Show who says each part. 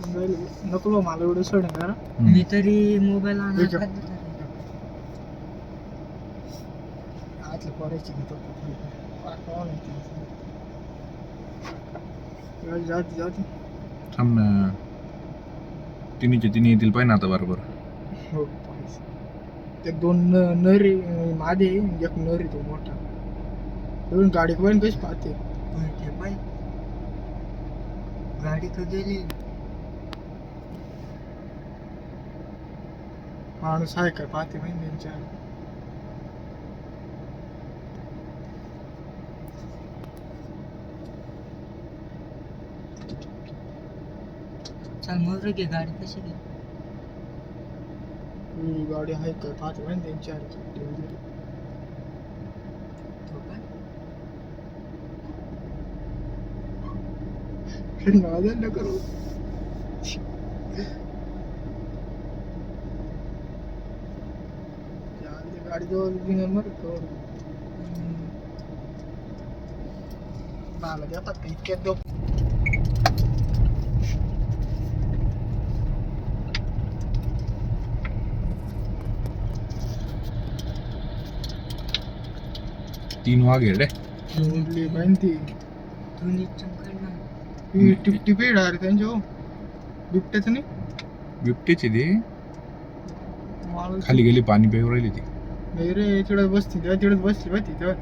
Speaker 1: नको बा, मला एवढं सोड ना.
Speaker 2: मी तरी मोबाईल
Speaker 1: ठीक आहे.
Speaker 2: आणला
Speaker 1: आतलं पोरायची घेतो. जाऊ
Speaker 3: थांब ना, तिन्हीचे तिन्ही येतील पाहिजे ना आता बरोबर.
Speaker 1: हो. ते दोन नरी मादे, एक नरी तो मोठा. दोन गाडी पण कशी पाहते.
Speaker 2: गाडी तर गेली.
Speaker 1: माणूस आहे काय पाहते माहिती त्यांच्या.
Speaker 2: चल मग रे, गाडी कशी गेली?
Speaker 1: ही गाडी आहे काय पाहते माहिती त्यांच्या.
Speaker 2: तो काय?
Speaker 1: नादाल न करू. गाडी जवळ मर मला द्या पत्ता इतक्यात दो.
Speaker 3: तीन वाघ आहे रे.
Speaker 1: जोडली माहिती
Speaker 2: दोन्ही चमकणार.
Speaker 1: ही टिपटिपे डायरेक्ट त्यांच्या बिबट्याचं नाही.
Speaker 3: बिबटेची ती
Speaker 1: माणूस
Speaker 3: खाली गेली, पाणी पिऊ राहिली ती.
Speaker 1: नाही रे, तिकडे बसती तेव्हा तिकडे बसली माहिती तेव्हा